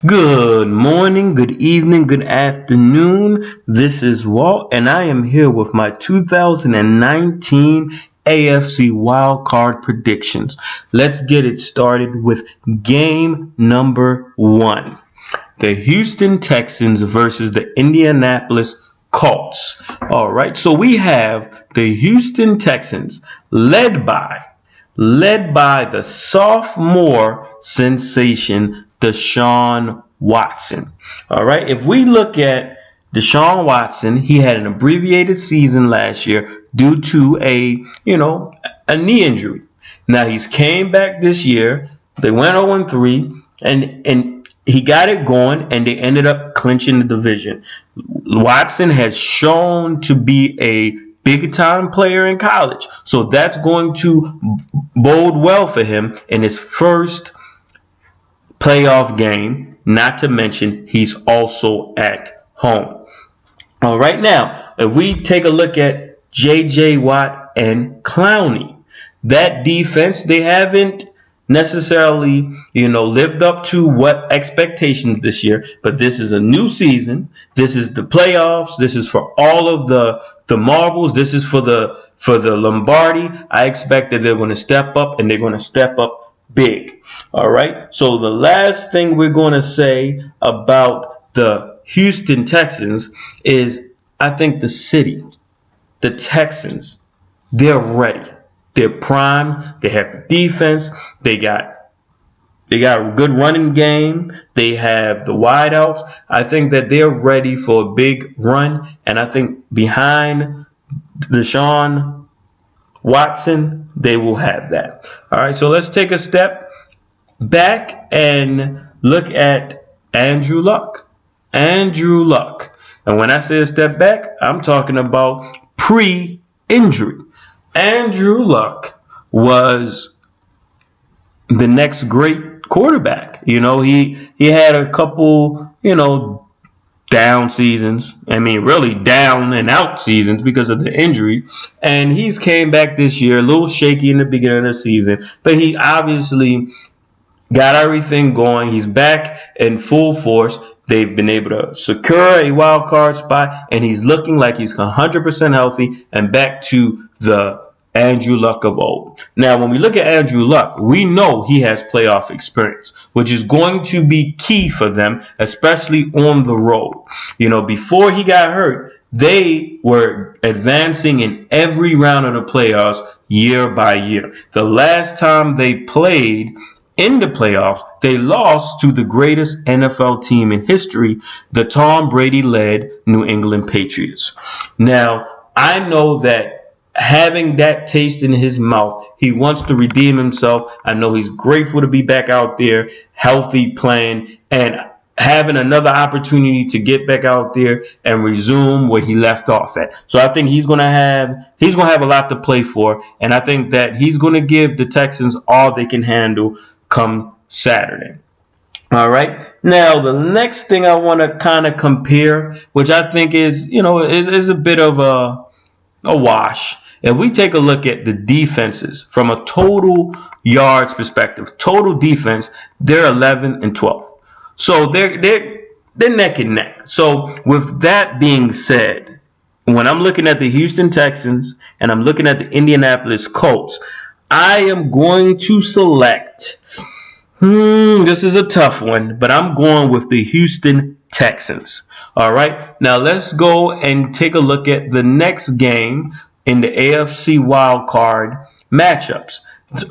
Good morning, good evening, good afternoon. This is Walt, and I am here with my 2019 AFC Wild Card Predictions. Let's get it started with game number one. The Houston Texans versus the Indianapolis Colts. All right, so we have the Houston Texans led by the sophomore sensation Deshaun Watson. All right, if we look at Deshaun Watson, he had an abbreviated season last year due to a knee injury. Now he's came back this year. They went 0-3 and he got it going, and they ended up clinching the division. Watson has shown to be a big-time player in college, so that's going to bode well for him in his first playoff game, not to mention he's also at home. All right, now, if we take a look at J.J. Watt and Clowney, that defense, they haven't necessarily, lived up to what expectations this year, but this is a new season. This is the playoffs. This is for all of the marbles. This is for the Lombardi. I expect that they're going to step up, and they're going to step up big. All right. So the last thing we're going to say about the Houston Texans is I think the city, the Texans, they're ready. They're primed. They have the defense. They got a good running game. They have the wideouts. I think that they're ready for a big run. And I think behind Deshaun Watson, they will have that. All right, so let's take a step back and look at Andrew Luck. Andrew Luck. And when I say a step back, I'm talking about pre-injury. Andrew Luck was the next great quarterback. He had a couple, down seasons. I mean, really down and out seasons because of the injury. And he's came back this year a little shaky in the beginning of the season, but he obviously got everything going. He's back in full force. They've been able to secure a wild card spot, and he's looking like he's 100% healthy and back to the Andrew Luck of old. Now, when we look at Andrew Luck, we know he has playoff experience, which is going to be key for them, especially on the road. Before he got hurt, they were advancing in every round of the playoffs year by year. The last time they played in the playoffs, they lost to the greatest NFL team in history, the Tom Brady-led New England Patriots. Now, I know that having that taste in his mouth, he wants to redeem himself. I know he's grateful to be back out there, healthy, playing, and having another opportunity to get back out there and resume where he left off at. So I think he's gonna have a lot to play for, and I think that he's gonna give the Texans all they can handle come Saturday. All right. Now the next thing I want to kind of compare, which I think is a bit of a wash. If we take a look at the defenses from a total yards perspective, total defense, they're 11 and 12. So they're neck and neck. So with that being said, when I'm looking at the Houston Texans and I'm looking at the Indianapolis Colts, I am going to select, this is a tough one, but I'm going with the Houston Texans. All right. Now let's go and take a look at the next game in the AFC Wild Card matchups.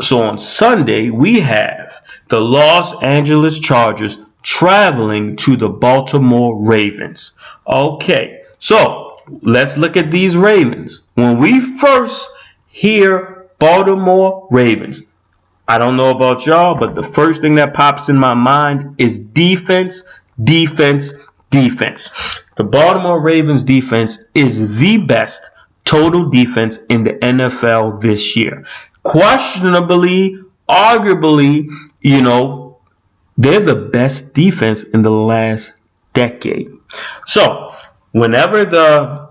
So on Sunday, we have the Los Angeles Chargers traveling to the Baltimore Ravens. Okay, so let's look at these Ravens. When we first hear Baltimore Ravens, I don't know about y'all, but the first thing that pops in my mind is defense, defense, defense. The Baltimore Ravens defense is the best total defense in the NFL this year. Questionably, arguably, they're the best defense in the last decade. So, whenever the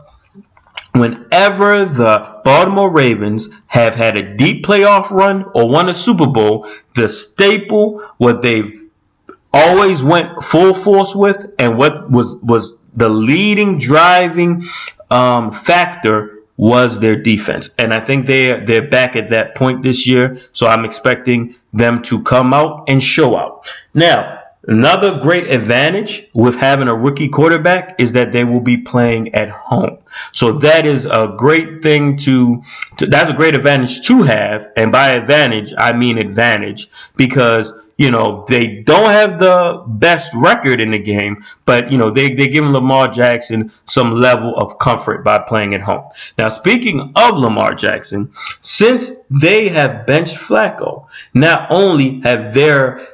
Baltimore Ravens have had a deep playoff run or won a Super Bowl, the staple, what they've always went full force with, and what was the leading driving factor was their defense. And I think they're back at that point this year. So I'm expecting them to come out and show out. Now, another great advantage with having a rookie quarterback is that they will be playing at home. So that is a great thing that's a great advantage to have. And by advantage, I mean advantage, because they don't have the best record in the game, but they're giving Lamar Jackson some level of comfort by playing at home. Now, speaking of Lamar Jackson, since they have benched Flacco, not only have their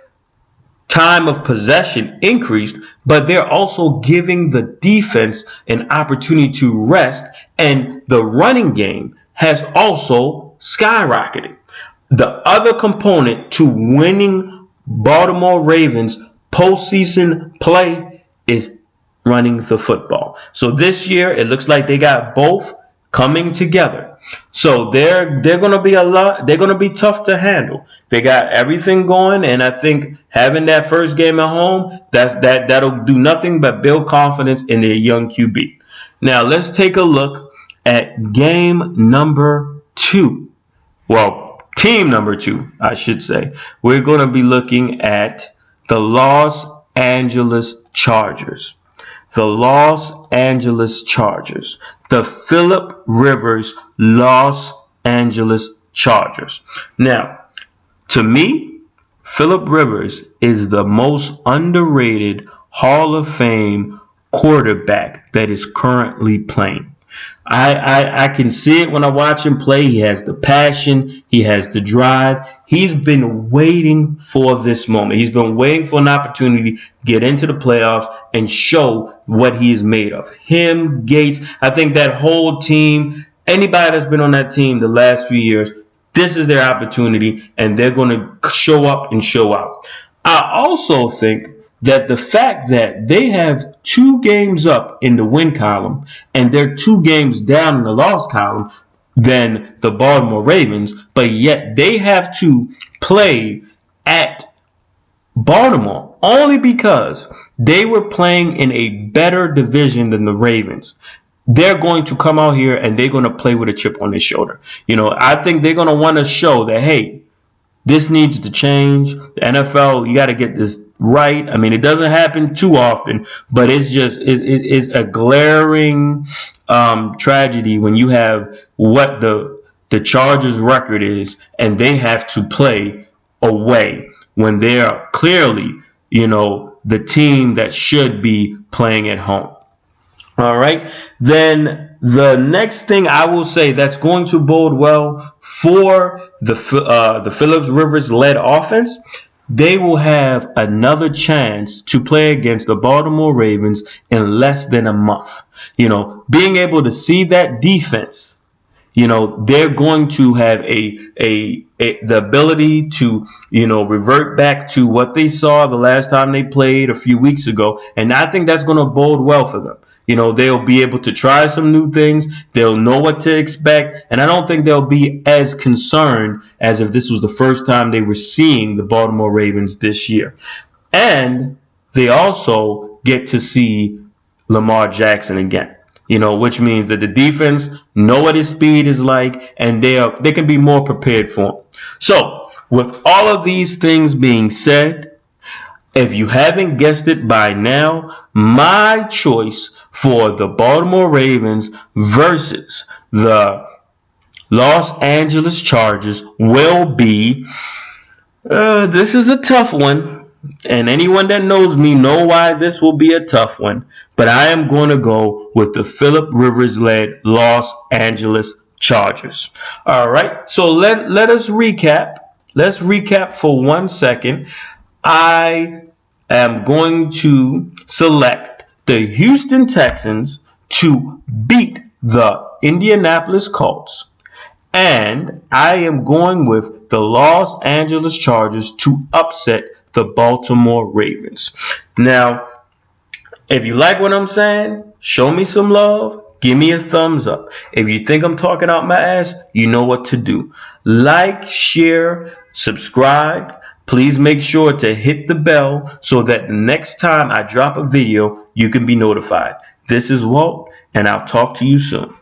time of possession increased, but they're also giving the defense an opportunity to rest, and the running game has also skyrocketed. The other component to winning Baltimore Ravens postseason play is running the football. So this year it looks like they got both coming together. So they're going to be they're going to be tough to handle. They got everything going, and I think having that first game at home, that'll do nothing but build confidence in their young QB. Now let's take a look at game number 2. Well, team number 2, I should say. We're going to be looking at the Los Angeles Chargers. The Los Angeles Chargers. The Phillip Rivers Los Angeles Chargers. Now, to me, Phillip Rivers is the most underrated Hall of Fame quarterback that is currently playing. I can see it when I watch him play. He has the passion. He has the drive. He's been waiting for this moment. He's been waiting for an opportunity to get into the playoffs and show what he is made of. Him, Gates, I think that whole team, anybody that's been on that team the last few years, this is their opportunity, and they're going to show up and show out. I also think that the fact that they have 2 games up in the win column and they're 2 games down in the loss column than the Baltimore Ravens, but yet they have to play at Baltimore only because they were playing in a better division than the Ravens. They're going to come out here and they're going to play with a chip on their shoulder. I think they're going to want to show that, hey, this needs to change. The NFL, you got to get this right. I mean, it doesn't happen too often, but it's a glaring tragedy when you have what the Chargers' record is, and they have to play away when they are clearly, the team that should be playing at home. All right. Then the next thing I will say that's going to bode well for the Phillips Rivers led offense, they will have another chance to play against the Baltimore Ravens in less than a month. Being able to see that defense, they're going to have the ability to, revert back to what they saw the last time they played a few weeks ago. And I think that's going to bode well for them. They'll be able to try some new things. They'll know what to expect. And I don't think they'll be as concerned as if this was the first time they were seeing the Baltimore Ravens this year. And they also get to see Lamar Jackson again, which means that the defense know what his speed is like, and they can be more prepared for him. So with all of these things being said, if you haven't guessed it by now, my choice for the Baltimore Ravens versus the Los Angeles Chargers will be, this is a tough one, and anyone that knows me know why this will be a tough one, but I am going to go with the Phillip Rivers-led Los Angeles Chargers. All right, so let us recap. Let's recap for 1 second. I am going to select the Houston Texans to beat the Indianapolis Colts. And I am going with the Los Angeles Chargers to upset the Baltimore Ravens. Now, if you like what I'm saying, show me some love. Give me a thumbs up. If you think I'm talking out my ass, you know what to do. Like, share, subscribe. Please make sure to hit the bell so that the next time I drop a video, you can be notified. This is Walt, and I'll talk to you soon.